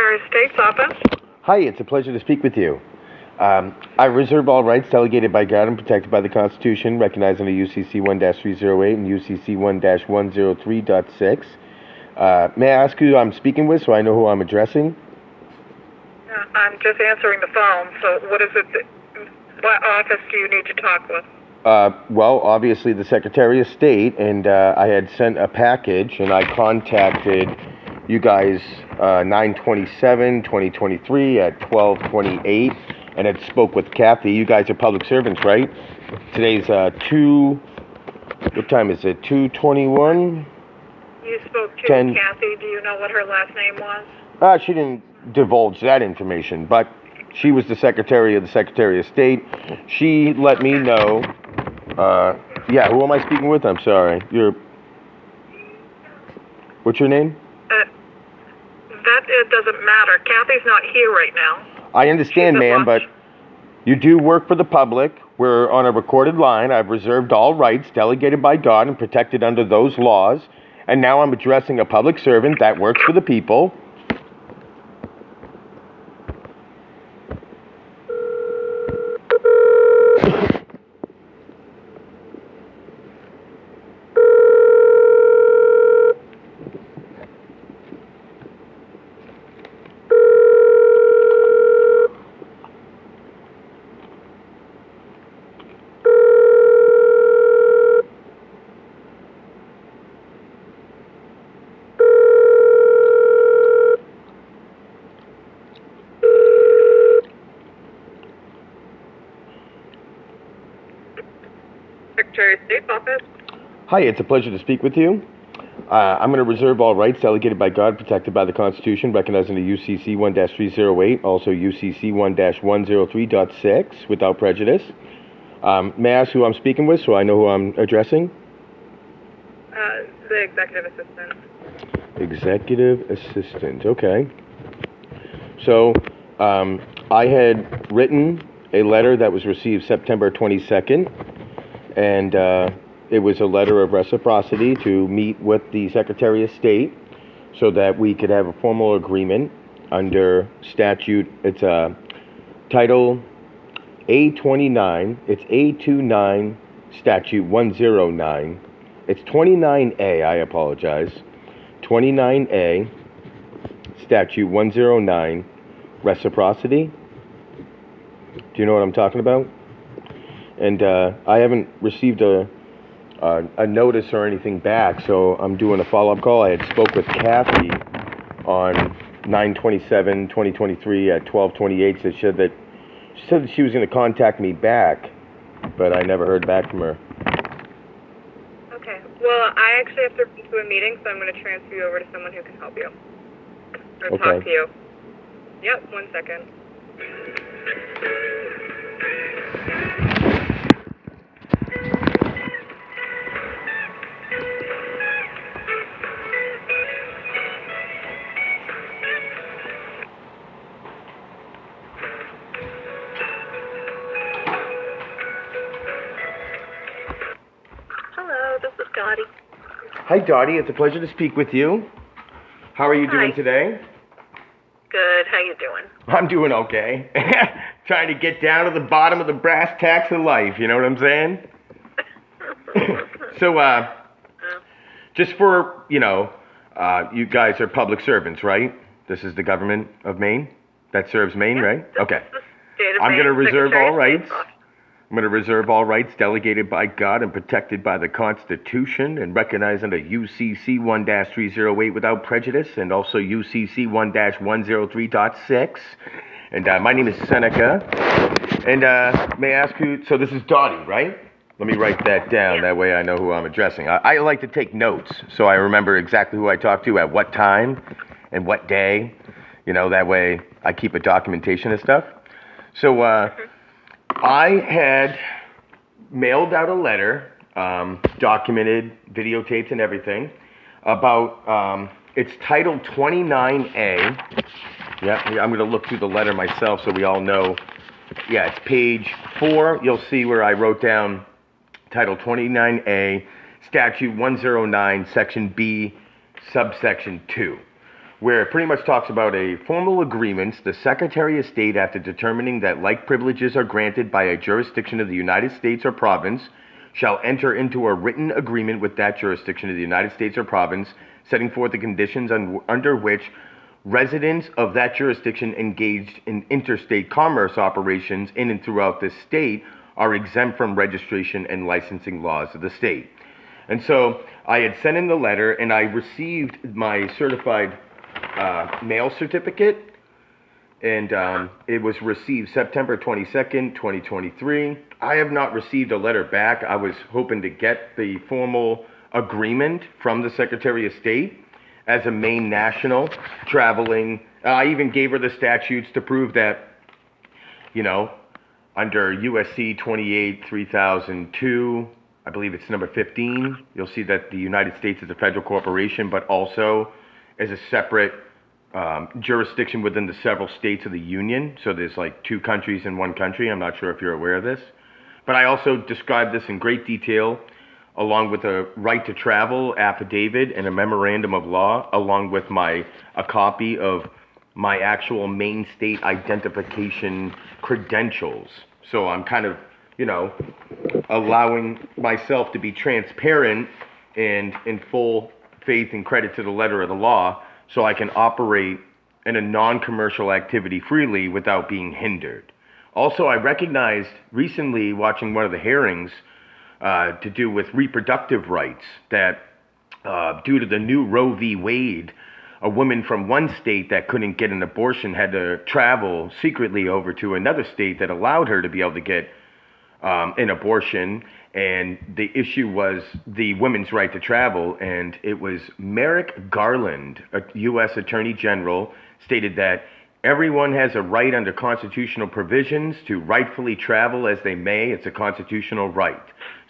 Secretary of State's office. Hi, it's a pleasure to speak with you. I reserve all rights delegated by God and protected by the Constitution, recognized under UCC 1-308 and UCC 1-103.6. May I ask who I'm speaking with so I know who I'm addressing? I'm just answering the phone, so what is it what office do you need to talk with? Well, obviously the Secretary of State, and I had sent a package, and I contacted you guys 9/27/2023 at 12:28, and had spoke with Kathy. You guys are public servants, right? Today's what time is it? 2:21? You spoke to 10. Kathy. Do you know what her last name was? She didn't divulge that information, but she was the Secretary of State. She let me know. Yeah, who am I speaking with? I'm sorry. What's your name? It doesn't matter. Kathy's not here right now. I understand, ma'am, but you do work for the public. We're on a recorded line. I've reserved all rights delegated by God and protected under those laws. And now I'm addressing a public servant that works for the people. Secretary of State's office. Hi, it's a pleasure to speak with you. I'm going to reserve all rights delegated by God, protected by the Constitution, recognized under UCC 1-308, also UCC 1-103.6, without prejudice. May I ask who I'm speaking with so I know who I'm addressing? The executive assistant. Executive assistant, okay. So, I had written a letter that was received September 22nd, and it was a letter of reciprocity to meet with the Secretary of State so that we could have a formal agreement under statute. It's Title A29. It's A29 Statute 109. It's 29A, I apologize. 29A Statute 109, reciprocity. Do you know what I'm talking about? And I haven't received a notice or anything back, so I'm doing a follow-up call. I had spoke with Kathy on 9/27/2023 at 12:28. She said that she was going to contact me back, but I never heard back from her. Okay. Well, I actually have to run to a meeting, so I'm going to transfer you over to someone who can help you. Or talk to you. Yep, 1 second. Hello, this is Dottie. Hi, Dottie. It's a pleasure to speak with you. How are you doing today? Good. How you doing? I'm doing okay. Trying to get down to the bottom of the brass tacks of life, you know what I'm saying? So, just for, you guys are public servants, right? This is the government of Maine that serves Maine, right? Okay. I'm going to reserve all rights. I'm going to reserve all rights delegated by God and protected by the Constitution and recognized under UCC 1-308 without prejudice and also UCC 1-103.6. And my name is Seneca. And may I ask who, so this is Dottie, right? Let me write that down. That way I know who I'm addressing. I like to take notes so I remember exactly who I talked to at what time and what day. That way I keep a documentation of stuff. So, I had mailed out a letter, documented, videotaped and everything, about, it's Title 29A. Yeah, I'm going to look through the letter myself so we all know. Yeah, it's page 4. You'll see where I wrote down Title 29A, Statute 109, Section B, Subsection 2. where it pretty much talks about a formal agreements. The Secretary of State, after determining that like privileges are granted by a jurisdiction of the United States or province, shall enter into a written agreement with that jurisdiction of the United States or province, setting forth the conditions under which residents of that jurisdiction engaged in interstate commerce operations in and throughout the state are exempt from registration and licensing laws of the state. And so I had sent in the letter, and I received my certified mail certificate, and it was received September 22nd, 2023. I have not received a letter back. I was hoping to get the formal agreement from the Secretary of State as a Maine national traveling. I even gave her the statutes to prove that, under USC 28-3002, I believe it's number 15, you'll see that the United States is a federal corporation, but also is a separate jurisdiction within the several states of the Union. So there's like 2 countries in 1 country. I'm not sure if you're aware of this. But I also described this in great detail, along with a right to travel affidavit and a memorandum of law, along with a copy of my actual Maine state identification credentials. So I'm kind of, allowing myself to be transparent and in full faith and credit to the letter of the law, so I can operate in a non-commercial activity freely without being hindered. Also, I recognized recently, watching one of the hearings to do with reproductive rights, that due to the new Roe v. Wade, a woman from one state that couldn't get an abortion had to travel secretly over to another state that allowed her to be able to get an abortion. And the issue was the women's right to travel, and it was Merrick Garland, a U.S. Attorney General, stated that everyone has a right under constitutional provisions to rightfully travel as they may. It's a constitutional right.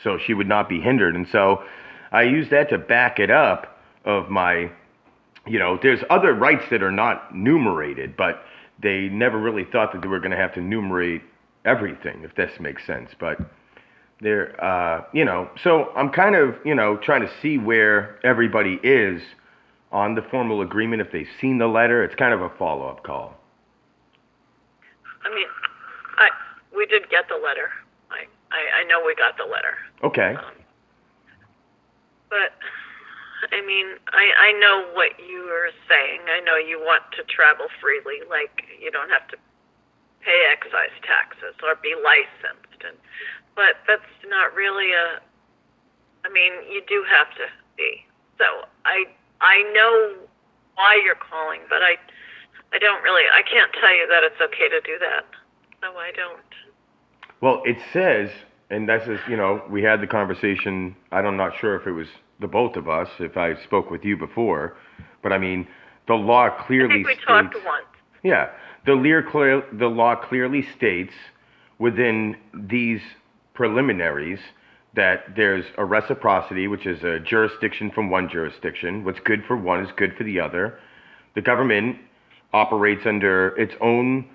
So she would not be hindered. And so I used that to back it up of my, there's other rights that are not numerated, but they never really thought that they were going to have to numerate everything, if this makes sense. But there, so I'm kind of, trying to see where everybody is on the formal agreement, if they've seen the letter. It's kind of a follow-up call. I mean, we did get the letter. I know we got the letter. Okay. But, I mean, I know what you are saying. I know you want to travel freely, like you don't have to pay excise taxes or be licensed. But that's not really you do have to be. So I know why you're calling, but I can't tell you that it's okay to do that. No, I don't. Well, it says, and this is, we had the conversation, I'm not sure if it was the both of us, if I spoke with you before, but I mean, the law clearly states... I think we talked once. Yeah, the law clearly states within these preliminaries that there's a reciprocity, which is a jurisdiction from one jurisdiction. What's good for one is good for the other. The government operates under its own,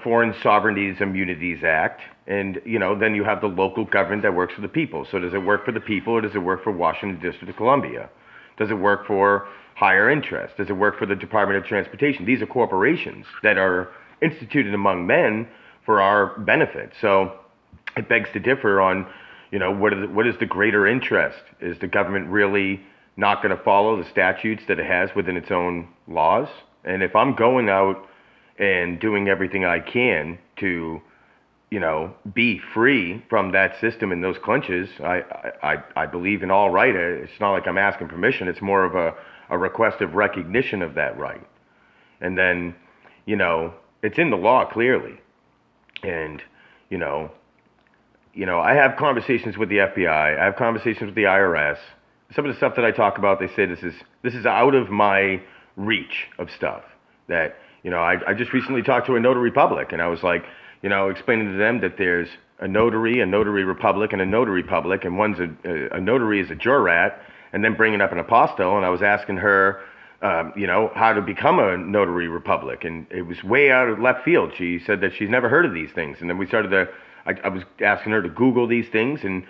Foreign Sovereignties Immunities Act. And, then you have the local government that works for the people. So does it work for the people, or does it work for Washington District of Columbia? Does it work for higher interest? Does it work for the Department of Transportation? These are corporations that are instituted among men for our benefit. So it begs to differ on, what is the greater interest? Is the government really not going to follow the statutes that it has within its own laws? And if I'm going out and doing everything I can to, be free from that system and those clinches, I believe in all right. It's not like I'm asking permission. It's more of a request of recognition of that right. And then, it's in the law clearly. And, I have conversations with the FBI. I have conversations with the IRS. Some of the stuff that I talk about, they say this is out of my reach of stuff. That, I just recently talked to a notary public, and I was like, explaining to them that there's a notary republic, and a notary public, and one's a notary is a jurat, and then bringing up an apostille. And I was asking her how to become a notary republic. And it was way out of left field. She said that she's never heard of these things. And then we started I was asking her to Google these things. And,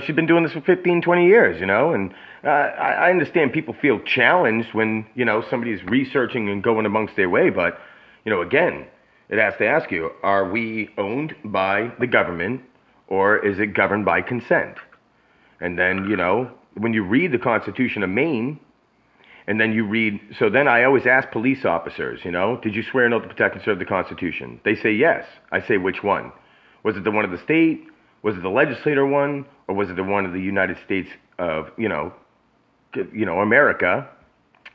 she's been doing this for 15, 20 years, And I understand people feel challenged when, somebody's researching and going amongst their way. But, again, it has to ask you, are we owned by the government or is it governed by consent? And then, when you read the Constitution of Maine, and then you read, so then I always ask police officers, did you swear an oath to protect and serve the Constitution? They say yes. I say, which one? Was it the one of the state? Was it the legislator one? Or was it the one of the United States of, America,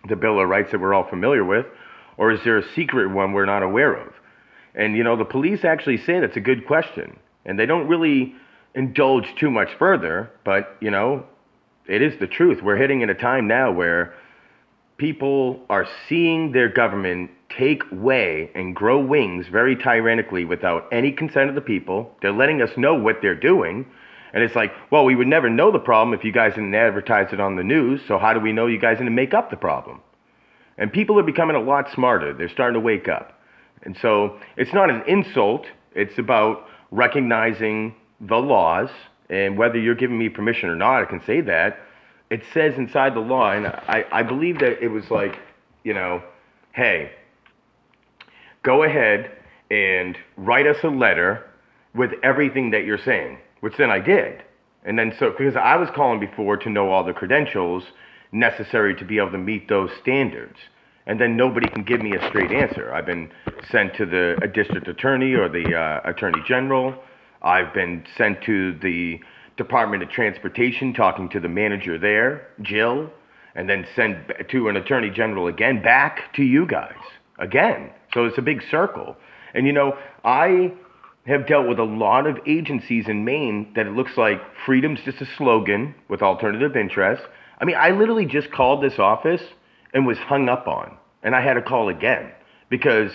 the Bill of Rights that we're all familiar with? Or is there a secret one we're not aware of? And, the police actually say that's a good question. And they don't really indulge too much further, but, it is the truth. We're hitting in a time now where people are seeing their government take way and grow wings very tyrannically without any consent of the people. They're letting us know what they're doing. And it's like, well, we would never know the problem if you guys didn't advertise it on the news. So how do we know you guys didn't make up the problem? And people are becoming a lot smarter. They're starting to wake up. And so it's not an insult. It's about recognizing the laws. And whether you're giving me permission or not, I can say that. It says inside the law, and I believe that it was like, hey, go ahead and write us a letter with everything that you're saying, which then I did. And then because I was calling before to know all the credentials necessary to be able to meet those standards. And then nobody can give me a straight answer. I've been sent to a district attorney or the attorney general. I've been sent to the Department of Transportation, talking to the manager there, Jill, and then sent to an attorney general again, back to you guys again. So it's a big circle. And I have dealt with a lot of agencies in Maine that it looks like freedom's just a slogan with alternative interests. I mean, I literally just called this office and was hung up on, and I had to call again because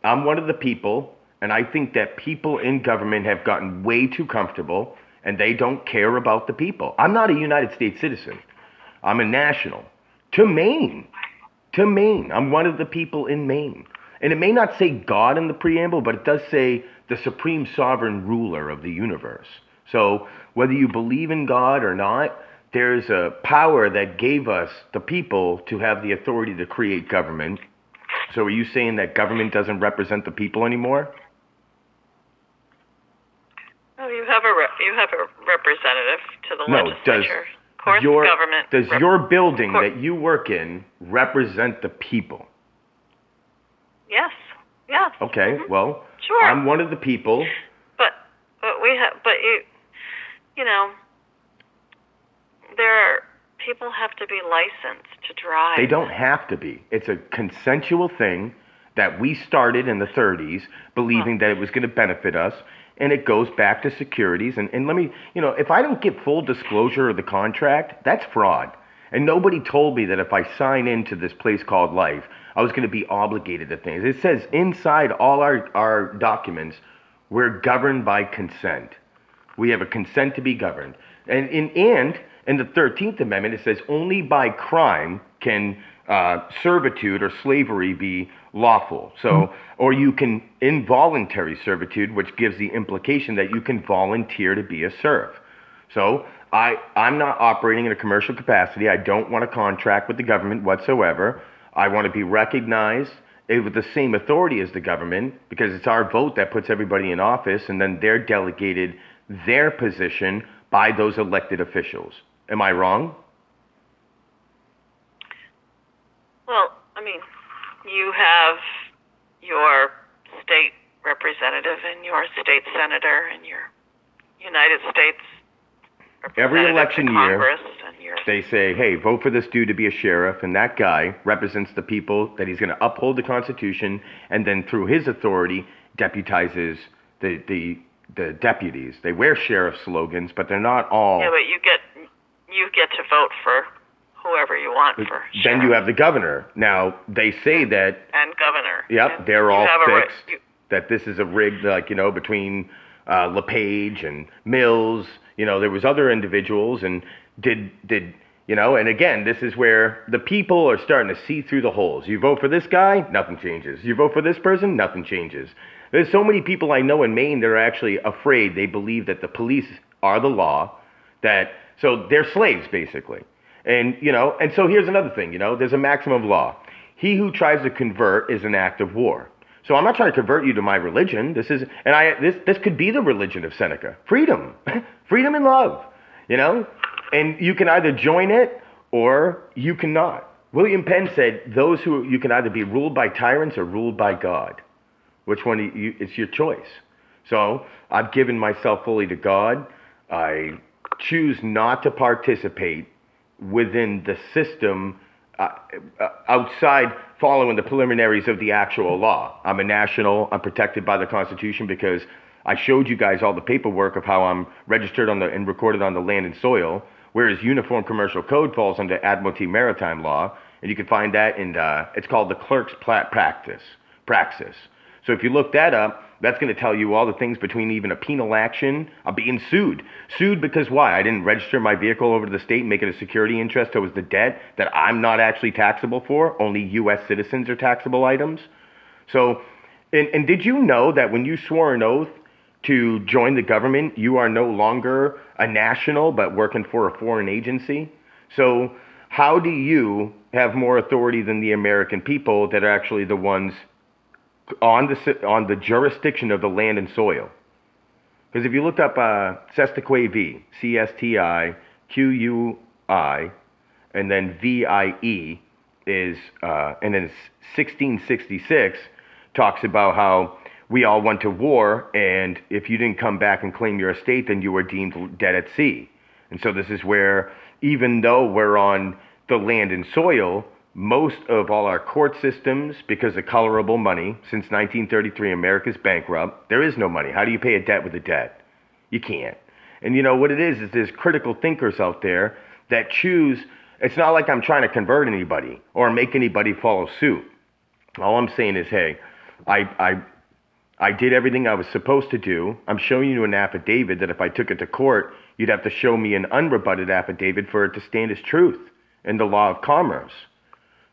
I'm one of the people, and I think that people in government have gotten way too comfortable and they don't care about the people. I'm not a United States citizen. I'm a national. To Maine. I'm one of the people in Maine. And it may not say God in the preamble, but it does say the supreme sovereign ruler of the universe. So whether you believe in God or not, there's a power that gave us, the people, to have the authority to create government. So are you saying that government doesn't represent the people anymore? Oh, you have a representative to the legislature. Of course, your government. Does your building that you work in represent the people? Yes. Okay. Mm-hmm. Well, sure. I'm one of the people. But people have to be licensed to drive. They don't have to be. It's a consensual thing that we started in the 30s, believing that it was going to benefit us. And it goes back to securities. And let me, if I don't get full disclosure of the contract, that's fraud. And nobody told me that if I sign into this place called life, I was going to be obligated to things. It says inside all our documents, we're governed by consent. We have a consent to be governed. And in the 13th Amendment, it says only by crime can servitude or slavery be lawful. So, or you can involuntary servitude, which gives the implication that you can volunteer to be a serf. So I'm not operating in a commercial capacity. I don't want to contract with the government whatsoever. I want to be recognized with the same authority as the government because it's our vote that puts everybody in office, and then they're delegated their position by those elected officials. Am I wrong? Well, I mean, you have your state representative and your state senator and your United States representative every election to year, Congress they say, hey, vote for this dude to be a sheriff, and that guy represents the people, that he's going to uphold the Constitution, and then through his authority, deputizes the deputies. They wear sheriff slogans, but they're not all. Yeah, but you get to vote for whoever you want for sheriff. Then you have the governor. Now, they say that... And governor. Yep, and they're all fixed, that this is a rig, between LePage and Mills. There was other individuals, and did You know, and again, this is where the people are starting to see through the holes. You vote for this guy, nothing changes. You vote for this person, nothing changes. There's so many people I know in Maine that are actually afraid. They believe that the police are the law, so they're slaves, basically. And, you know, and so here's another thing, you know, there's a maximum law. He who tries to convert is an act of war. So I'm not trying to convert you to my religion. This could be the religion of Seneca. Freedom. Freedom and love, you know? And you can either join it or you cannot. William Penn said, you can either be ruled by tyrants or ruled by God. Which one, it's your choice. So I've given myself fully to God. I choose not to participate within the system outside following the preliminaries of the actual law. I'm a national. I'm protected by the Constitution because I showed you guys all the paperwork of how I'm registered and recorded on the land and soil, whereas Uniform Commercial Code falls under Admiralty Maritime Law, and you can find that in, it's called the Clerk's Praxis. So if you look that up, that's going to tell you all the things between even a penal action. I'm being sued. Sued because why? I didn't register my vehicle over to the state and make it a security interest towards the debt that I'm not actually taxable for. Only U.S. citizens are taxable items. So, and did you know that when you swore an oath to join the government, you are no longer a national but working for a foreign agency? So how do you have more authority than the American people that are actually the ones on the jurisdiction of the land and soil? Because if you look up Sestiqui, Cstiqui, and then VIE and then 1666 talks about how we all went to war, and if you didn't come back and claim your estate, then you were deemed dead at sea. And so this is where, even though we're on the land and soil, most of all our court systems, because of colorable money, since 1933, America's bankrupt. There is no money. How do you pay a debt with a debt? You can't. And you know what it is there's critical thinkers out there that choose. It's not like I'm trying to convert anybody or make anybody follow suit. All I'm saying is, hey, I did everything I was supposed to do. I'm showing you an affidavit that if I took it to court, you'd have to show me an unrebutted affidavit for it to stand as truth in the law of commerce.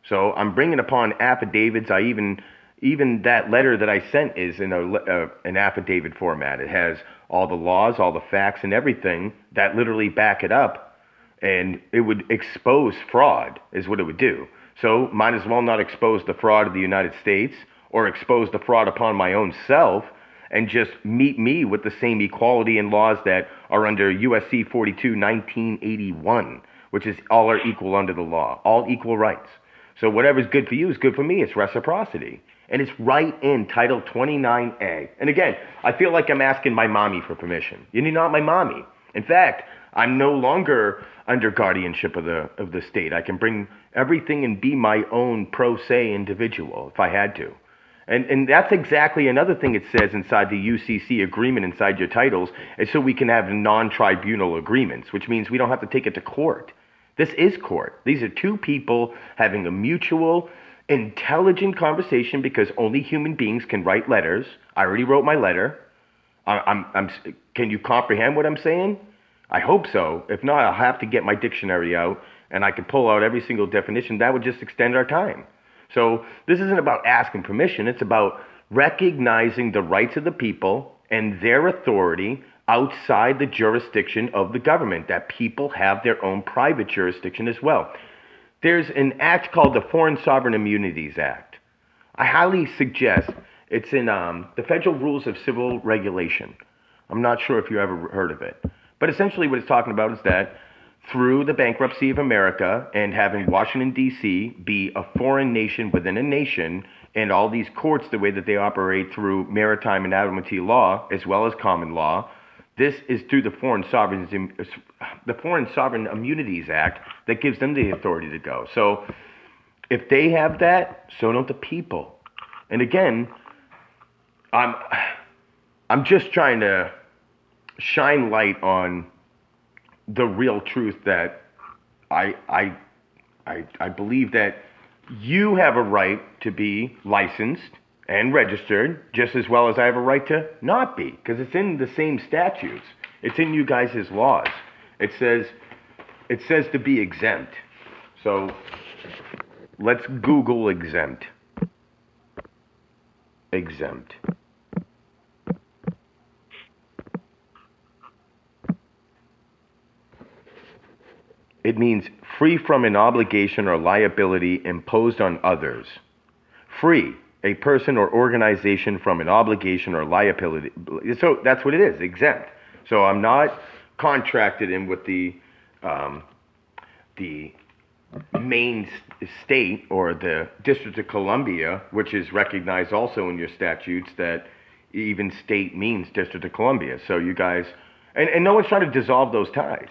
So I'm bringing upon affidavits. Even that letter that I sent is in an affidavit format. It has all the laws, all the facts, and everything that literally back it up, and it would expose fraud is what it would do. So might as well not expose the fraud of the United States or expose the fraud upon my own self and just meet me with the same equality and laws that are under USC 42, 1981, which is all are equal under the law, all equal rights. So whatever's good for you is good for me. It's reciprocity. And it's right in Title 29A. And again, I feel like I'm asking my mommy for permission. You're not my mommy. In fact, I'm no longer under guardianship of the state. I can bring everything and be my own pro se individual if I had to. And that's exactly another thing it says inside the UCC agreement inside your titles, is so we can have non-tribunal agreements, which means we don't have to take it to court. This is court. These are two people having a mutual, intelligent conversation because only human beings can write letters. I already wrote my letter. Can you comprehend what I'm saying? I hope so. If not, I'll have to get my dictionary out and I could pull out every single definition. That would just extend our time. So this isn't about asking permission. It's about recognizing the rights of the people and their authority outside the jurisdiction of the government, that people have their own private jurisdiction as well. There's an act called the Foreign Sovereign Immunities Act. I highly suggest it's in the Federal Rules of Civil Regulation. I'm not sure if you ever heard of it. But essentially what it's talking about is that through the bankruptcy of America and having Washington, D.C. be a foreign nation within a nation, and all these courts, the way that they operate through maritime and admiralty law as well as common law, this is through the Foreign Sovereign Immunities Act that gives them the authority to go. So if they have that, so don't the people. And again, I'm just trying to shine light on the real truth that I believe that you have a right to be licensed and registered just as well as I have a right to not be, because it's in the same statutes. It's in you guys' laws. It says It says to be exempt. So let's Google exempt. Exempt. It means free from an obligation or liability imposed on others. Free, a person or organization from an obligation or liability. So that's what it is, exempt. So I'm not contracted in with the Maine state or the District of Columbia, which is recognized also in your statutes that even state means District of Columbia. So you guys, and no one's trying to dissolve those ties,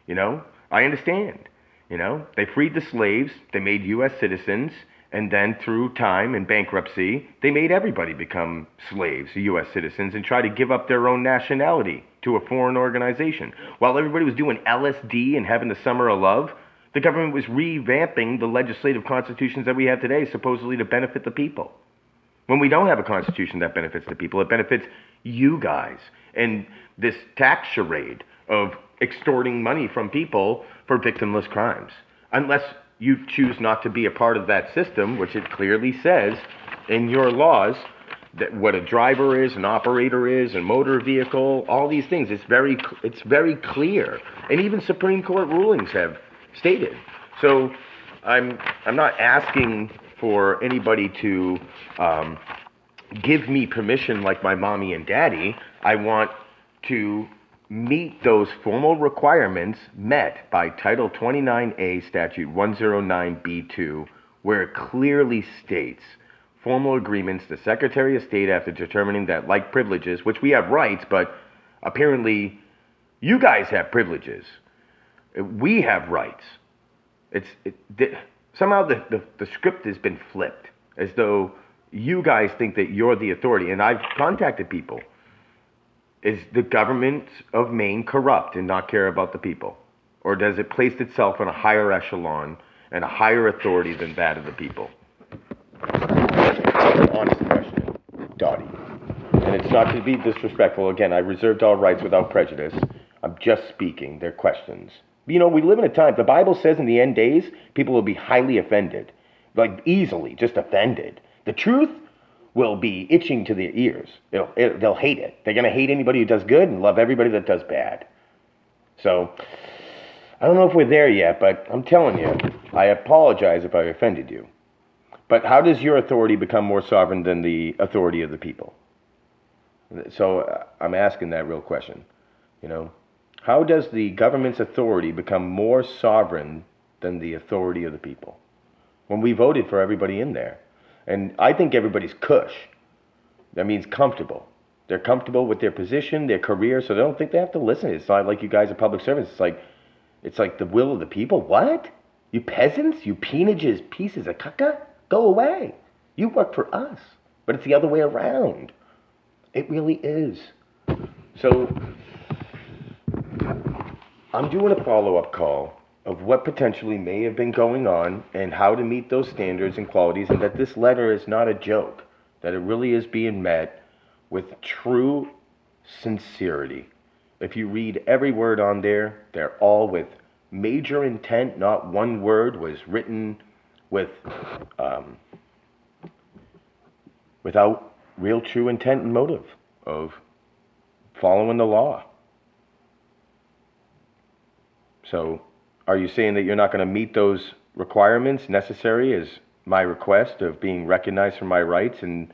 you know? I understand, you know? They freed the slaves, they made U.S. citizens, and then through time and bankruptcy, they made everybody become slaves, U.S. citizens, and try to give up their own nationality to a foreign organization. While everybody was doing LSD and having the summer of love, the government was revamping the legislative constitutions that we have today, supposedly to benefit the people. When we don't have a constitution that benefits the people, it benefits you guys. And this tax charade of extorting money from people for victimless crimes. Unless you choose not to be a part of that system, which it clearly says in your laws, that what a driver is, an operator is, a motor vehicle, all these things, it's very clear. And even Supreme Court rulings have stated. So I'm not asking for anybody to give me permission like my mommy and daddy. I want to meet those formal requirements met by Title 29A Statute 109B2, where it clearly states formal agreements, the Secretary of State, after determining that like privileges, which we have rights, but apparently you guys have privileges. We have rights. Somehow the script has been flipped, as though you guys think that you're the authority. And I've contacted people. Is the government of Maine corrupt and not care about the people? Or does it place itself on a higher echelon and a higher authority than that of the people? That's an honest question, Dottie. And it's not to be disrespectful. Again, I reserved all rights without prejudice. I'm just speaking. They're questions. You know, we live in a time, the Bible says in the end days, people will be highly offended. Like, easily, just offended. The truth will be itching to their ears. They'll hate it. They're going to hate anybody who does good and love everybody that does bad. So, I don't know if we're there yet, but I'm telling you, I apologize if I offended you. But how does your authority become more sovereign than the authority of the people? So, I'm asking that real question, you know. How does the government's authority become more sovereign than the authority of the people? When we voted for everybody in there. And I think everybody's cush. That means comfortable. They're comfortable with their position, their career, so they don't think they have to listen. It's not like you guys are public servants. It's like the will of the people. What? You peasants? You peonages, pieces of caca? Go away. You work for us. But it's the other way around. It really is. So I'm doing a follow-up call of what potentially may have been going on and how to meet those standards and qualities, and that this letter is not a joke, that it really is being met with true sincerity. If you read every word on there, they're all with major intent. Not one word was written with without real true intent and motive of following the law. So, are you saying that you're not going to meet those requirements necessary as my request of being recognized for my rights and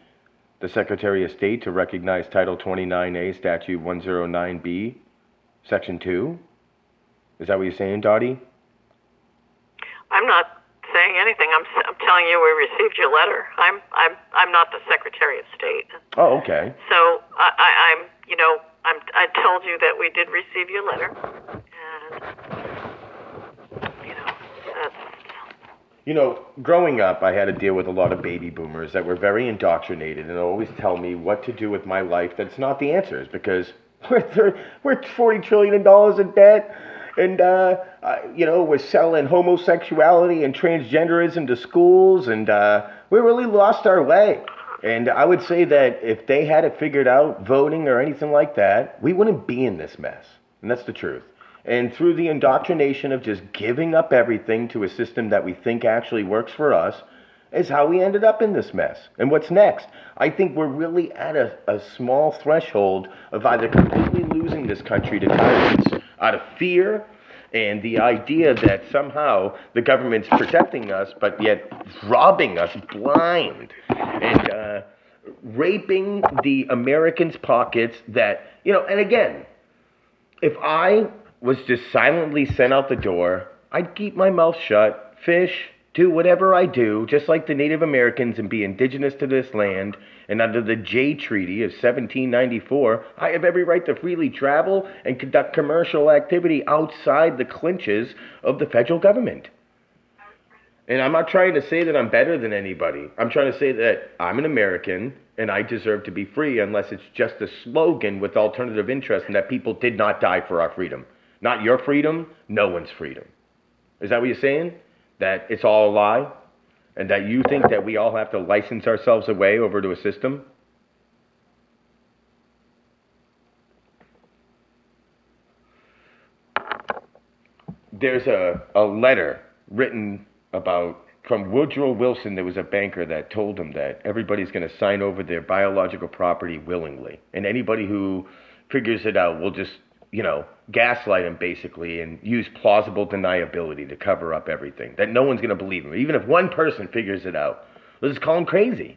the Secretary of State to recognize Title 29A, Statute 109B, Section 2? Is that what you're saying, Dottie? I'm not saying anything. I'm telling you we received your letter. I'm not the Secretary of State. Oh, okay. So I told you that we did receive your letter, and You know, growing up, I had to deal with a lot of baby boomers that were very indoctrinated and always tell me what to do with my life. That's not the answers, because we're $40 trillion in debt, and we're selling homosexuality and transgenderism to schools, and we really lost our way. And I would say that if they had it figured out, voting or anything like that, we wouldn't be in this mess. And that's the truth. And through the indoctrination of just giving up everything to a system that we think actually works for us is how we ended up in this mess. And what's next? I think we're really at a small threshold of either completely losing this country to tyrants out of fear and the idea that somehow the government's protecting us, but yet robbing us blind and raping the Americans' pockets that, and again, if I was just silently sent out the door, I'd keep my mouth shut, fish, do whatever I do, just like the Native Americans, and be indigenous to this land. And under the Jay Treaty of 1794, I have every right to freely travel and conduct commercial activity outside the clinches of the federal government. And I'm not trying to say that I'm better than anybody. I'm trying to say that I'm an American and I deserve to be free, unless it's just a slogan with alternative interest and that people did not die for our freedom. Not your freedom, no one's freedom. Is that what you're saying? That it's all a lie? And that you think that we all have to license ourselves away over to a system? There's a letter written from Woodrow Wilson. There was a banker that told him that everybody's going to sign over their biological property willingly. And anybody who figures it out will just, gaslight him basically and use plausible deniability to cover up everything. That no one's going to believe him. Even if one person figures it out, let's just call him crazy.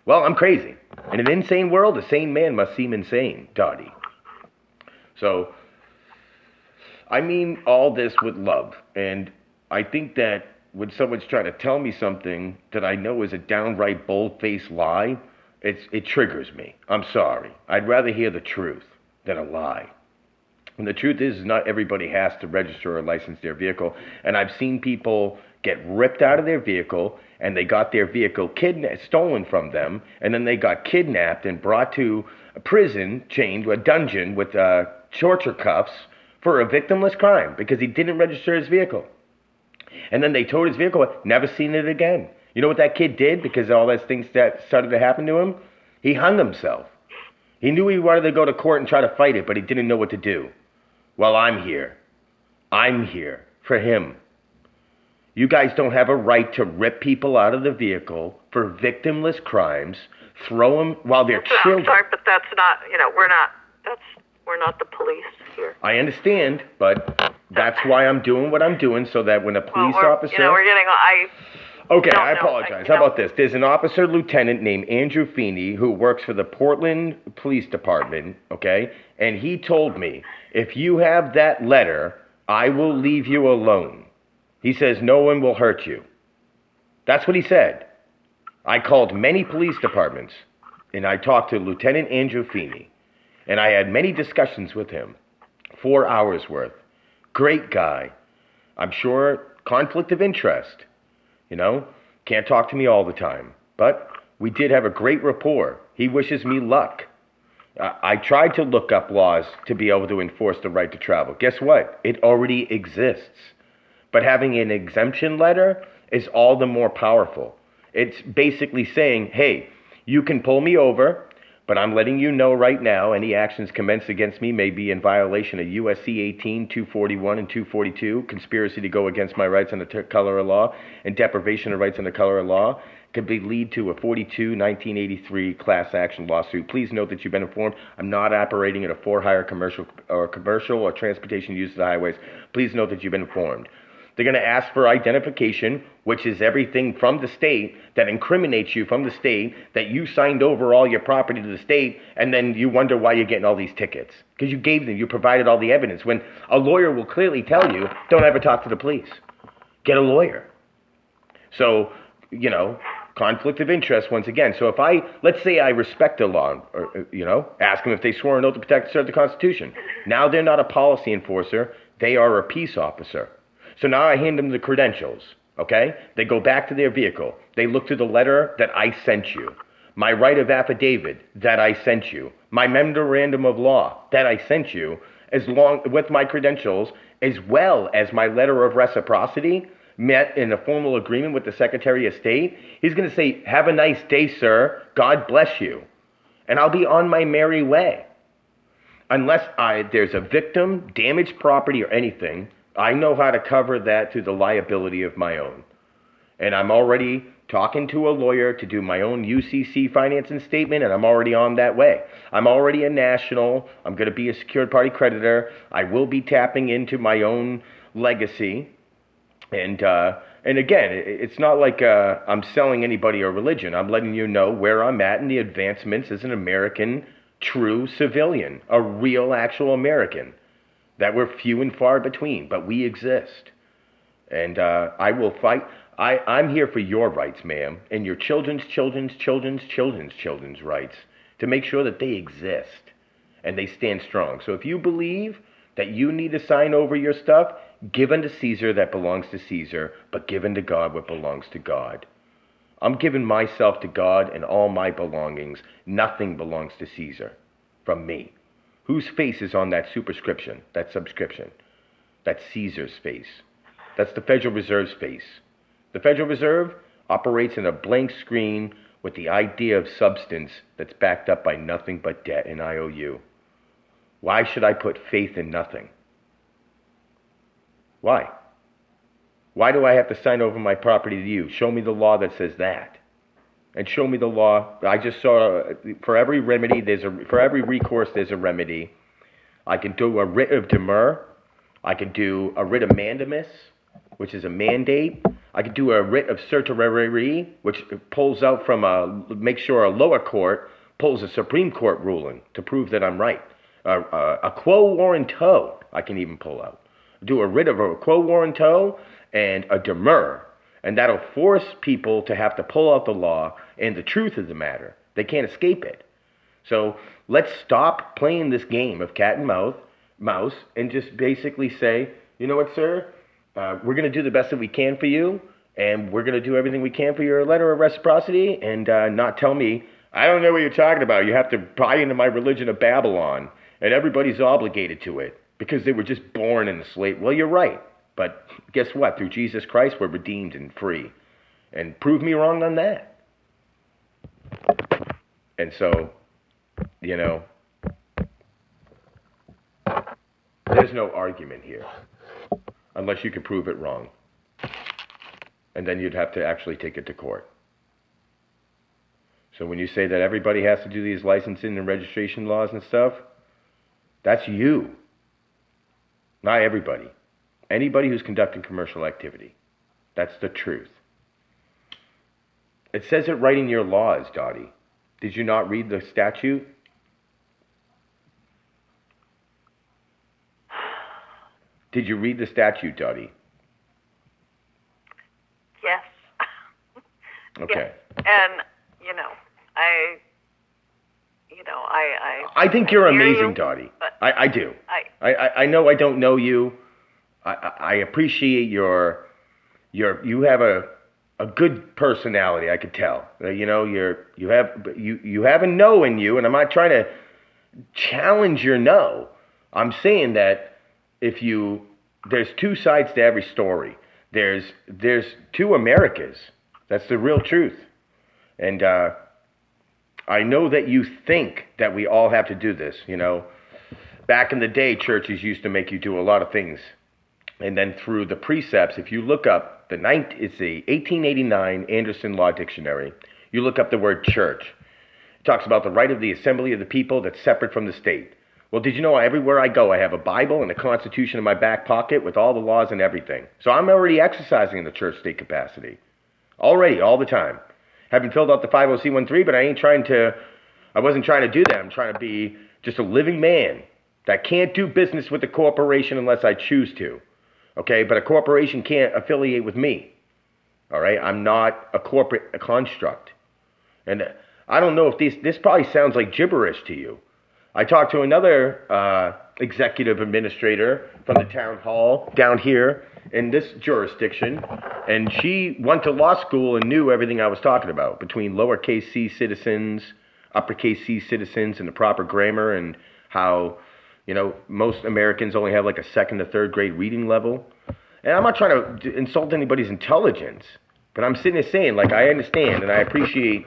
Well, I'm crazy. In an insane world, a sane man must seem insane, Dottie. So, I mean all this with love. And I think that when someone's trying to tell me something that I know is a downright bold-faced lie, it triggers me. I'm sorry. I'd rather hear the truth than a lie. And the truth is not everybody has to register or license their vehicle. And I've seen people get ripped out of their vehicle, and they got their vehicle stolen from them, and then they got kidnapped and brought to a prison, chained to a dungeon with torture cuffs for a victimless crime because he didn't register his vehicle. And then they towed his vehicle, never seen it again. You know what that kid did because all those things that started to happen to him? He hung himself. He knew he wanted to go to court and try to fight it, but he didn't know what to do. Well, I'm here. I'm here for him. You guys don't have a right to rip people out of the vehicle for victimless crimes, throw them while they're children. I'm sorry, but that's not, we're not the police here. I understand, but that's why I'm doing what I'm doing, so that when a police officer... we're getting... Okay, I apologize. How about this? There's an officer lieutenant named Andrew Feeney who works for the Portland Police Department, okay? And he told me, if you have that letter, I will leave you alone. He says no one will hurt you. That's what he said. I called many police departments, and I talked to Lieutenant Andrew Feeney, and I had many discussions with him, 4 hours worth. Great guy. I'm sure conflict of interest. Can't talk to me all the time. But we did have a great rapport. He wishes me luck. I tried to look up laws to be able to enforce the right to travel. Guess what? It already exists. But having an exemption letter is all the more powerful. It's basically saying, hey, you can pull me over, but I'm letting you know right now any actions commenced against me may be in violation of USC 18, 241, and 242, conspiracy to go against my rights under color of law, and deprivation of rights under color of law, could lead to a 42, 1983 class action lawsuit. Please note that you've been informed I'm not operating in a for-hire commercial or transportation use of the highways. Please note that you've been informed. They're going to ask for identification, which is everything from the state that incriminates you from the state, that you signed over all your property to the state, and then you wonder why you're getting all these tickets. Because you provided all the evidence. When a lawyer will clearly tell you, don't ever talk to the police. Get a lawyer. So, conflict of interest once again. So let's say I respect a law, or, ask them if they swore an oath to protect and serve the Constitution. Now they're not a policy enforcer, they are a peace officer. So now I hand them the credentials, okay? They go back to their vehicle. They look through the letter that I sent you, my right of affidavit that I sent you, my memorandum of law that I sent you, with my credentials, as well as my letter of reciprocity, met in a formal agreement with the Secretary of State. He's going to say, have a nice day, sir. God bless you. And I'll be on my merry way. unless there's a victim, damaged property, or anything, I know how to cover that through the liability of my own. And I'm already talking to a lawyer to do my own UCC financing statement, and I'm already on that way. I'm already a national. I'm going to be a secured party creditor. I will be tapping into my own legacy. And again, it's not like I'm selling anybody a religion. I'm letting you know where I'm at in the advancements as an American, true civilian, a real, actual American. That we're few and far between, but we exist. And I will fight. I'm here for your rights, ma'am, and your children's rights to make sure that they exist and they stand strong. So if you believe that you need to sign over your stuff, give unto Caesar that belongs to Caesar, but give unto God what belongs to God. I'm giving myself to God and all my belongings. Nothing belongs to Caesar from me. Whose face is on that subscription? That's Caesar's face. That's the Federal Reserve's face. The Federal Reserve operates in a blank screen with the idea of substance that's backed up by nothing but debt and IOU. Why should I put faith in nothing? Why? Why do I have to sign over my property to you? Show me the law that says that. And show me the law. I just saw, for every remedy, for every recourse, there's a remedy. I can do a writ of demur. I can do a writ of mandamus, which is a mandate. I could do a writ of certiorari, which pulls out from make sure a lower court pulls a Supreme Court ruling to prove that I'm right. A quo warranto, I can even pull out. Do a writ of a quo warranto and a demur, and that'll force people to have to pull out the law and the truth of the matter. They can't escape it. So let's stop playing this game of cat and mouse, and just basically say, you know what, sir? We're going to do the best that we can for you, and we're going to do everything we can for your letter of reciprocity, and not tell me, I don't know what you're talking about. You have to buy into my religion of Babylon, and everybody's obligated to it because they were just born in the slave. Well, you're right, but guess what? Through Jesus Christ, we're redeemed and free. And prove me wrong on that. And so, you know, there's no argument here. Unless you can prove it wrong. And then you'd have to actually take it to court. So when you say that everybody has to do these licensing and registration laws and stuff, that's you. Not everybody. Anybody who's conducting commercial activity. That's the truth. It says it right in your laws, Dottie. Did you not read the statute? Did you read the statute, Dottie? Yes. Okay. Yes. And, I think you're amazing, Dottie. I do. I know I don't know you. I appreciate you have a good personality, I could tell. You have a no in you, and I'm not trying to challenge your no. I'm saying that there's two sides to every story. There's two Americas. That's the real truth. And I know that you think that we all have to do this, Back in the day, churches used to make you do a lot of things. And then through the precepts, if you look up it's the 1889 Anderson Law Dictionary, you look up the word church. It talks about the right of the assembly of the people that's separate from the state. Well, did you know everywhere I go, I have a Bible and a Constitution in my back pocket with all the laws and everything. So I'm already exercising in the church-state capacity. Already, all the time. Haven't filled out the 50C13, but I wasn't trying to do that. I'm trying to be just a living man that can't do business with a corporation unless I choose to. Okay, but a corporation can't affiliate with me. All right, I'm not a corporate construct. And I don't know if this probably sounds like gibberish to you. I talked to another executive administrator from the town hall down here in this jurisdiction, and she went to law school and knew everything I was talking about between lowercase c citizens, uppercase C citizens, and the proper grammar, and how, most Americans only have like a second to third grade reading level. And I'm not trying to insult anybody's intelligence, but I'm sitting there saying, like, I understand and I appreciate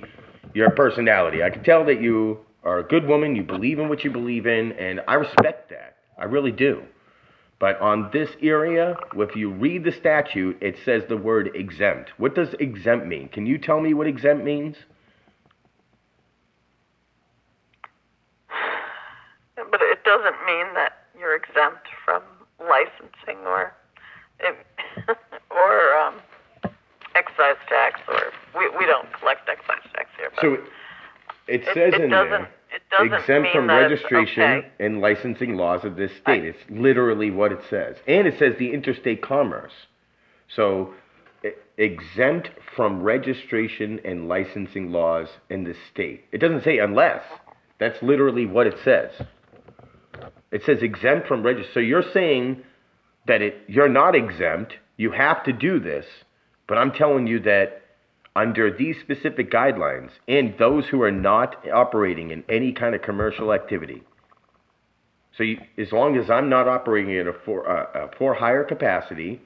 your personality. I can tell that you are a good woman, you believe in what you believe in, and I respect that. I really do. But on this area, if you read the statute, it says the word exempt. What does exempt mean? Can you tell me what exempt means? But it doesn't mean that you're exempt from licensing or excise tax, or we don't collect excise tax here. But so it says in there, exempt from registration and licensing laws of this state. It's literally what it says. And it says the interstate commerce. So exempt from registration and licensing laws in this state. It doesn't say unless. That's literally what it says. It says exempt from registration. So you're saying that you're not exempt. You have to do this. But I'm telling you that under these specific guidelines, and those who are not operating in any kind of commercial activity. So as long as I'm not operating at a for hire capacity,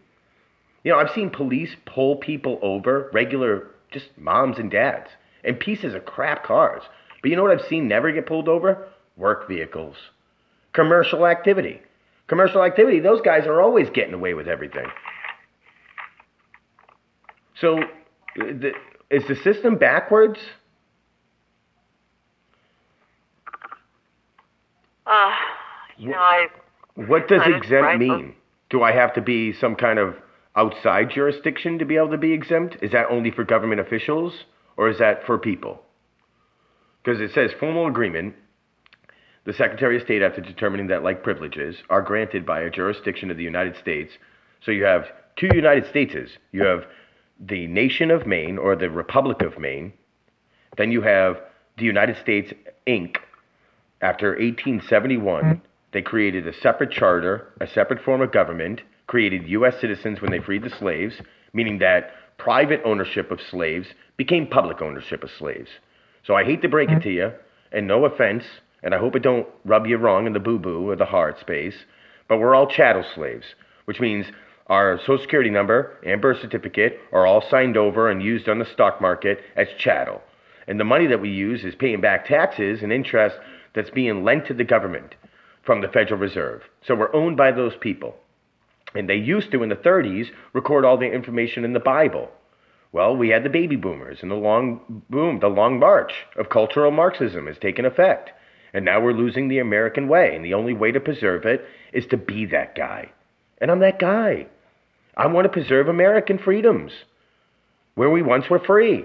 I've seen police pull people over, regular, just moms and dads, and pieces of crap cars. But you know what I've seen never get pulled over? Work vehicles. Commercial activity. Commercial activity, those guys are always getting away with everything. So, is the system backwards? What does exempt mean? Do I have to be some kind of outside jurisdiction to be able to be exempt? Is that only for government officials, or is that for people? Because it says formal agreement, the Secretary of State, after determining that like privileges are granted by a jurisdiction of the United States. So you have two United Stateses. You have the nation of Maine, or the Republic of Maine. Then you have the United States, Inc. After 1871, they created a separate charter, a separate form of government, created U.S. citizens when they freed the slaves, meaning that private ownership of slaves became public ownership of slaves. So I hate to break it to you, and no offense, and I hope it don't rub you wrong in the boo-boo or the heart space, but we're all chattel slaves, which means our Social Security number and birth certificate are all signed over and used on the stock market as chattel. And the money that we use is paying back taxes and interest that's being lent to the government from the Federal Reserve. So we're owned by those people. And they used to, in the 30s, record all the information in the Bible. Well, we had the baby boomers, and the long march of cultural Marxism has taken effect. And now we're losing the American way, and the only way to preserve it is to be that guy. And I'm that guy. I want to preserve American freedoms, where we once were free.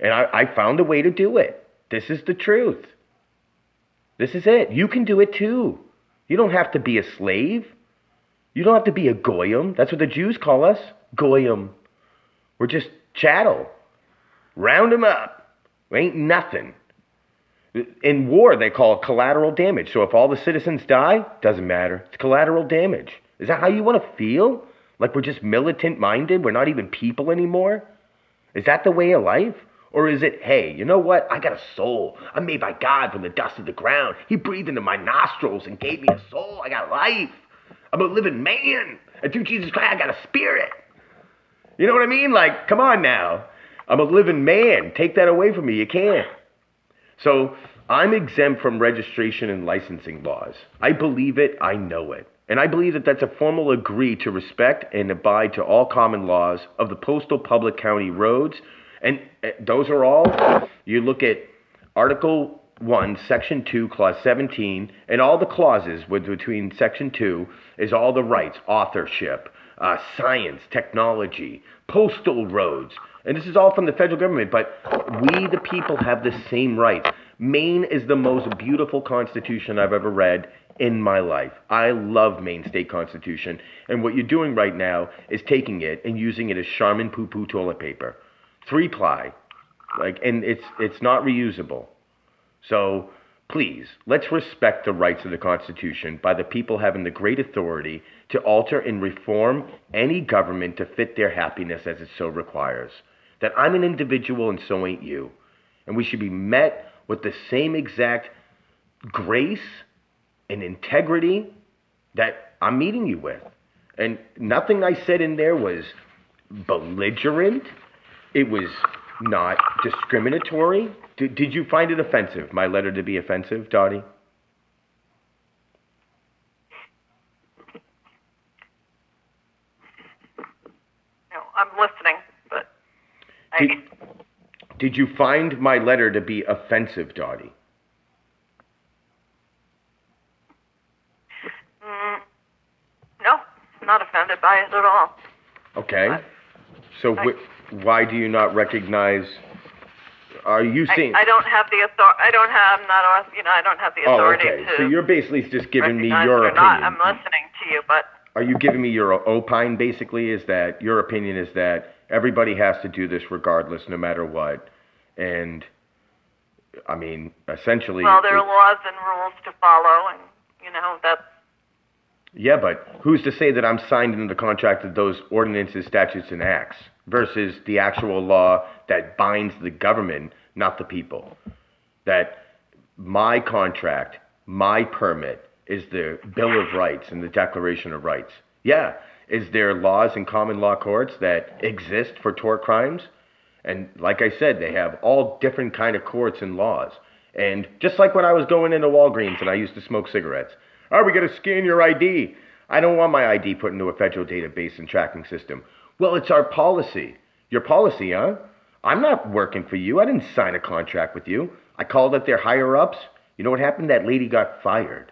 And I found a way to do it. This is the truth. This is it. You can do it too. You don't have to be a slave. You don't have to be a goyim. That's what the Jews call us, goyim. We're just chattel. Round them up. We ain't nothing. In war, they call it collateral damage. So if all the citizens die, doesn't matter. It's collateral damage. Is that how you want to feel? Like we're just militant-minded? We're not even people anymore? Is that the way of life? Or is it, hey, you know what? I got a soul. I'm made by God from the dust of the ground. He breathed into my nostrils and gave me a soul. I got life. I'm a living man. And through Jesus Christ, I got a spirit. You know what I mean? Like, come on now. I'm a living man. Take that away from me. You can't. So I'm exempt from registration and licensing laws. I believe it. I know it. And I believe that that's a formal agree to respect and abide to all common laws of the postal public county roads. And those are all, you look at Article 1, Section 2, Clause 17, and all the clauses between Section 2 is all the rights, authorship, science, technology, postal roads. And this is all from the federal government, but we, the people, have the same rights. Maine is the most beautiful constitution I've ever read in my life. I love Maine State Constitution. And what you're doing right now is taking it and using it as Charmin poo-poo toilet paper. 3-ply. And it's not reusable. So please, let's respect the rights of the Constitution by the people having the great authority to alter and reform any government to fit their happiness as it so requires. That I'm an individual and so ain't you. And we should be met with the same exact grace and integrity that I'm meeting you with. And nothing I said in there was belligerent. It was not discriminatory. Did you find it offensive, my letter to be offensive, Dottie? No, I'm listening, but Did you find my letter to be offensive, Dottie? No, not offended by it at all. Okay. So why do you not recognize? Are you saying? I don't have the authority. I don't have the authority okay. to. So you're basically just giving me your opinion. Not. I'm listening to you, but. Are you giving me your opine? Basically, is that your opinion is that everybody has to do this regardless, no matter what, and I mean, essentially. Well, there are laws and rules to follow, and that's. Yeah, but who's to say that I'm signed into the contract of those ordinances, statutes, and acts versus the actual law that binds the government, not the people? That my contract, my permit, is the Bill of Rights and the Declaration of Rights. Yeah, is there laws in common law courts that exist for tort crimes? And like I said, they have all different kind of courts and laws. And just like when I was going into Walgreens and I used to smoke cigarettes, oh, we got to scan your ID. I don't want my ID put into a federal database and tracking system. Well, it's our policy. Your policy, huh? I'm not working for you. I didn't sign a contract with you. I called up their higher-ups. You know what happened? That lady got fired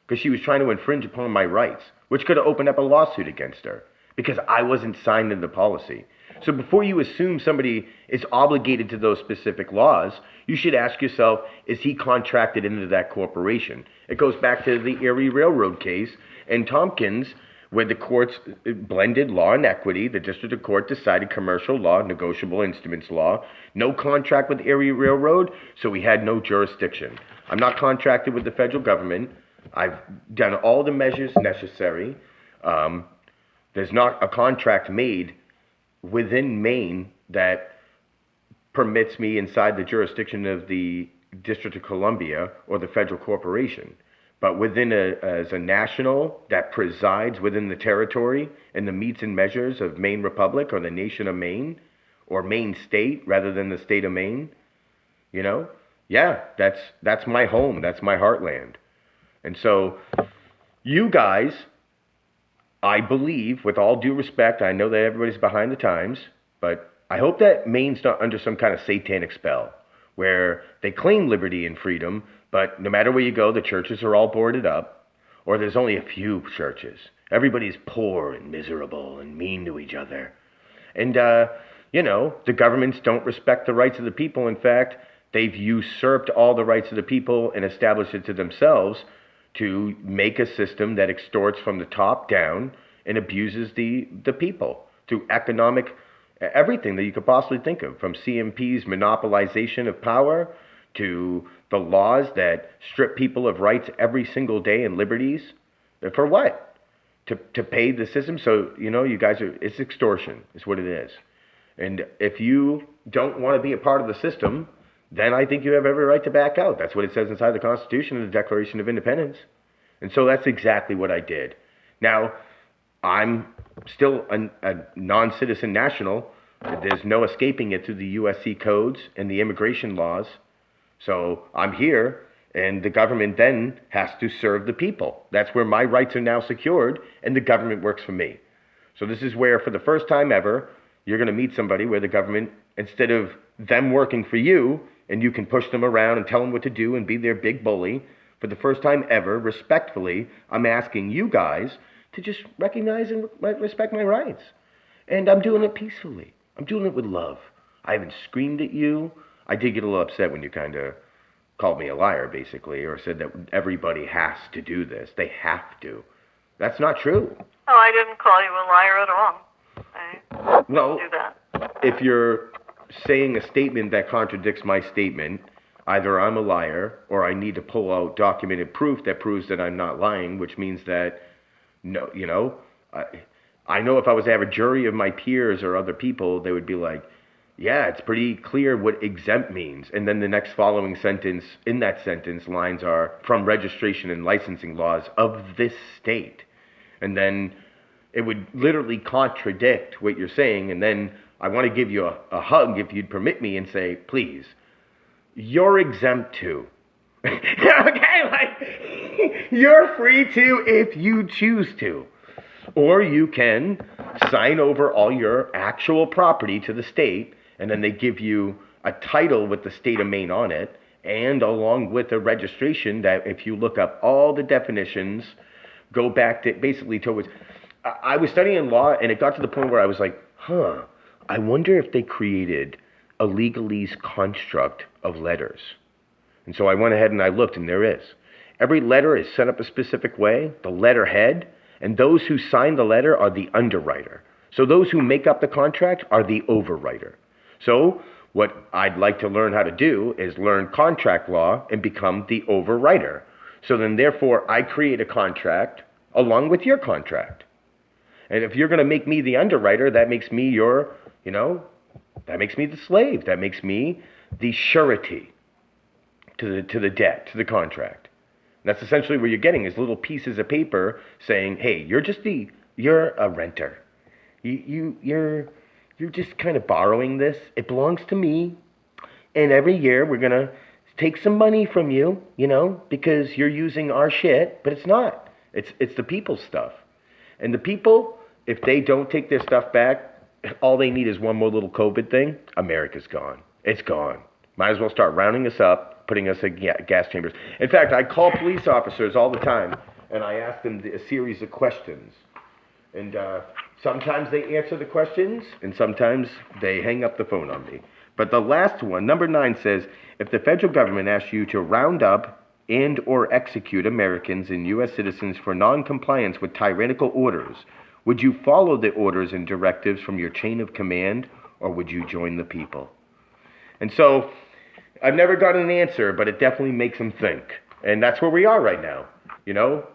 because she was trying to infringe upon my rights, which could have opened up a lawsuit against her because I wasn't signed into the policy. So before you assume somebody is obligated to those specific laws, you should ask yourself, is he contracted into that corporation? It goes back to the Erie Railroad case and Tompkins, where the courts blended law and equity. The district court decided commercial law, negotiable instruments law, no contract with Erie Railroad, so we had no jurisdiction. I'm not contracted with the federal government. I've done all the measures necessary. There's not a contract made within Maine that permits me inside the jurisdiction of the District of Columbia or the federal corporation. But within as a national that presides within the territory and the meets and measures of Maine Republic or the nation of Maine or Maine state rather than the state of Maine, yeah, that's my home. That's my heartland. And so you guys, I believe, with all due respect, I know that everybody's behind the times, but I hope that Maine's not under some kind of satanic spell where they claim liberty and freedom, but no matter where you go, the churches are all boarded up, or there's only a few churches. Everybody's poor and miserable and mean to each other. And, the governments don't respect the rights of the people. In fact, they've usurped all the rights of the people and established it to themselves to make a system that extorts from the top down and abuses the people through economic, everything that you could possibly think of, from CMP's monopolization of power to the laws that strip people of rights every single day and liberties. For what? To pay the system? So, you guys it's extortion is what it is. And if you don't want to be a part of the system, then I think you have every right to back out. That's what it says inside the Constitution and the Declaration of Independence. And so that's exactly what I did. Now, I'm still a non-citizen national. There's no escaping it through the USC codes and the immigration laws. So I'm here, and the government then has to serve the people. That's where my rights are now secured, and the government works for me. So this is where, for the first time ever, you're going to meet somebody where the government, instead of them working for you, and you can push them around and tell them what to do and be their big bully, for the first time ever, respectfully, I'm asking you guys to just recognize and respect my rights. And I'm doing it peacefully. I'm doing it with love. I haven't screamed at you. I did get a little upset when you kind of called me a liar, basically, or said that everybody has to do this. They have to. That's not true. Oh, I didn't call you a liar at all. I no, do that. If you're saying a statement that contradicts my statement, either I'm a liar or I need to pull out documented proof that proves that I'm not lying, which means that, I know if I was to have a jury of my peers or other people, they would be like, yeah, it's pretty clear what exempt means. And then the next following sentence, in that sentence, lines are from registration and licensing laws of this state. And then it would literally contradict what you're saying. And then I want to give you a hug, if you'd permit me, and say, please, you're exempt too. Okay, like, you're free to if you choose to. Or you can sign over all your actual property to the state, and then they give you a title with the state of Maine on it, and along with a registration that, if you look up all the definitions, go back to basically towards. I was studying law, and it got to the point where I was like, I wonder if they created a legalese construct of letters. And so I went ahead and I looked, and there is. Every letter is set up a specific way, the letterhead, and those who sign the letter are the underwriter. So those who make up the contract are the overwriter. So what I'd like to learn how to do is learn contract law and become the overwriter. So then therefore I create a contract along with your contract. And if you're going to make me the underwriter, that makes me your, that makes me the slave. That makes me the surety to the debt, to the contract. And that's essentially what you're getting, is little pieces of paper saying, hey, you're a renter. You're just kind of borrowing this. It belongs to me. And every year we're going to take some money from you, because you're using our shit, but it's not. It's the people's stuff. And the people, if they don't take their stuff back, all they need is one more little COVID thing. America's gone. It's gone. Might as well start rounding us up, putting us in gas chambers. In fact, I call police officers all the time, and I ask them a series of questions. And sometimes they answer the questions, and sometimes they hang up the phone on me. But the last one, number 9, says, if the federal government asks you to round up and or execute Americans and U.S. citizens for non-compliance with tyrannical orders, would you follow the orders and directives from your chain of command, or would you join the people? And so I've never got an answer, but it definitely makes them think. And that's where we are right now.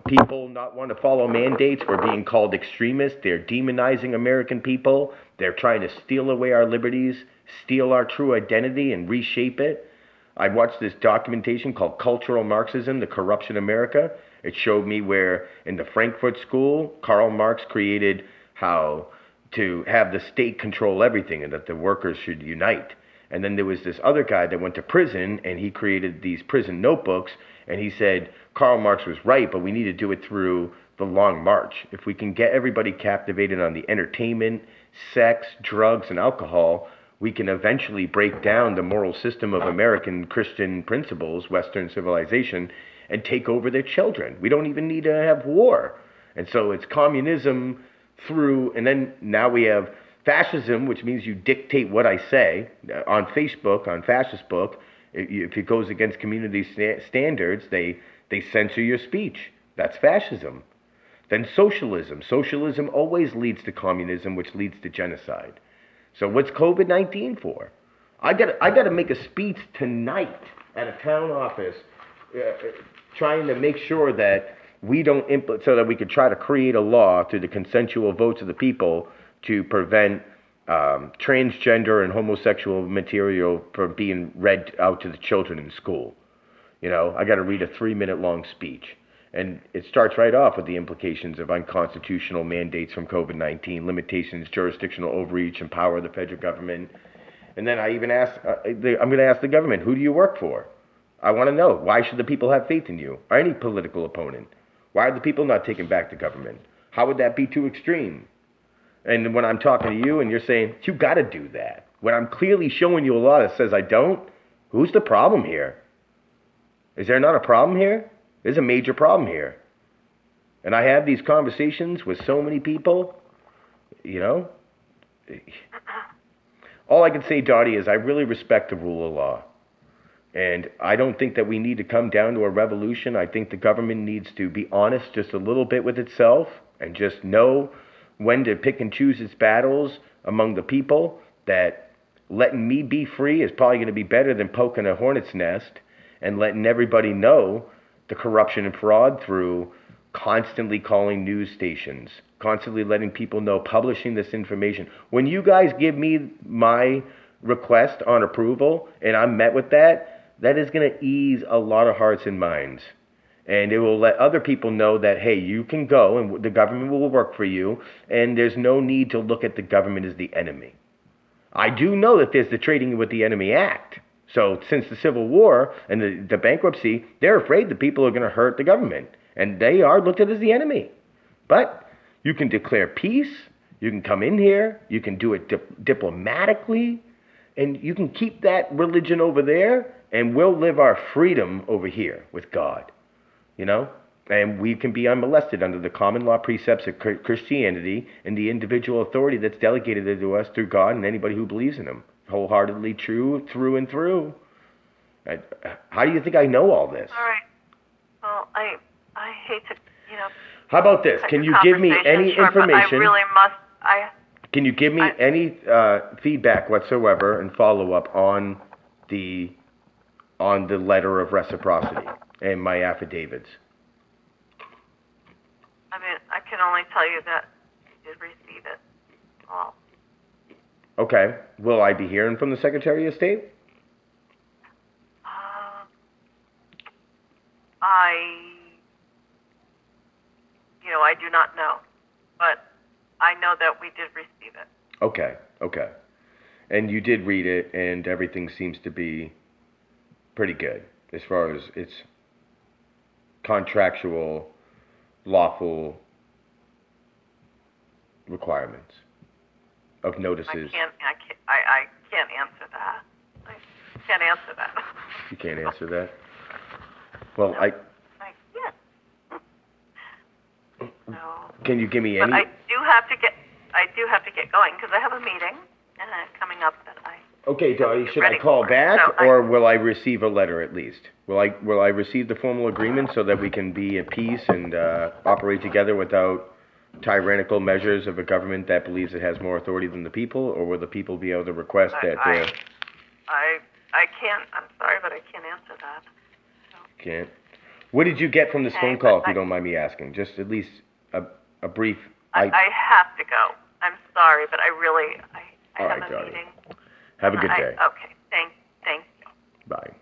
People not want to follow mandates. We're being called extremists. They're demonizing American people. They're trying to steal away our liberties, steal our true identity, and reshape it. I watched this documentation called Cultural Marxism, The Corruption of America. It showed me where in the Frankfurt School, Karl Marx created how to have the state control everything and that the workers should unite. And then there was this other guy that went to prison, and he created these prison notebooks, and he said Karl Marx was right, but we need to do it through the long march. If we can get everybody captivated on the entertainment, sex, drugs, and alcohol, we can eventually break down the moral system of American Christian principles, Western civilization, and take over their children. We don't even need to have war. And so it's communism through, and then now we have fascism, which means you dictate what I say. On Facebook, on Fascist Book, if it goes against community standards, they censor your speech. That's fascism. Then socialism. Socialism always leads to communism, which leads to genocide. So what's COVID-19 for? I got to make a speech tonight at a town office trying to make sure that we don't so that we could try to create a law through the consensual votes of the people to prevent transgender and homosexual material from being read out to the children in school. I got to read a 3-minute long speech. And it starts right off with the implications of unconstitutional mandates from COVID-19, limitations, jurisdictional overreach, and power of the federal government. And then I even ask, I'm going to ask the government, who do you work for? I want to know, why should the people have faith in you or any political opponent? Why are the people not taking back the government? How would that be too extreme? And when I'm talking to you and you're saying, you got to do that, when I'm clearly showing you a law that says I don't, who's the problem here? Is there not a problem here? There's a major problem here. And I have these conversations with so many people, All I can say, Dottie, is I really respect the rule of law. And I don't think that we need to come down to a revolution. I think the government needs to be honest just a little bit with itself and just know when to pick and choose its battles among the people, that letting me be free is probably going to be better than poking a hornet's nest and letting everybody know the corruption and fraud through constantly calling news stations, constantly letting people know, publishing this information. When you guys give me my request on approval and I'm met with that, that is going to ease a lot of hearts and minds. And it will let other people know that, hey, you can go and the government will work for you, and there's no need to look at the government as the enemy. I do know that there's the Trading with the Enemy Act. So since the Civil War and the bankruptcy, they're afraid the people are going to hurt the government. And they are looked at as the enemy. But you can declare peace. You can come in here. You can do it diplomatically. And you can keep that religion over there. And we'll live our freedom over here with God. You know? And we can be unmolested under the common law precepts of Christianity and the individual authority that's delegated to us through God and anybody who believes in Him. Wholeheartedly true, through and through. How do you think I know all this? All right. Well, I hate to, How about this? Can you give me any information? I really must. Can you give me any feedback whatsoever and follow up on the letter of reciprocity and my affidavits? I mean, I can only tell you that you did receive it. Well. Okay. Will I be hearing from the Secretary of State? I do not know, but I know that we did receive it. Okay. And you did read it, and everything seems to be pretty good as far as its contractual, lawful requirements of notices. I can't answer that. I can't answer that. You can't answer that? Well, no, I can't. No. Can you give me any? But I do have to get going because I have a meeting coming up that I. Okay, Dottie, should I call back or will I receive a letter at least? Will I receive the formal agreement so that we can be at peace and operate together without tyrannical measures of a government that believes it has more authority than the people, or will the people be able to request that? I can't. I'm sorry, but I can't answer that. So. Can't. What did you get from this phone call, if you don't mind me asking? Just at least a brief. I have to go. I'm sorry, but I All have right, a Dottie. meeting. Have a good day. Okay. Thank you. Bye.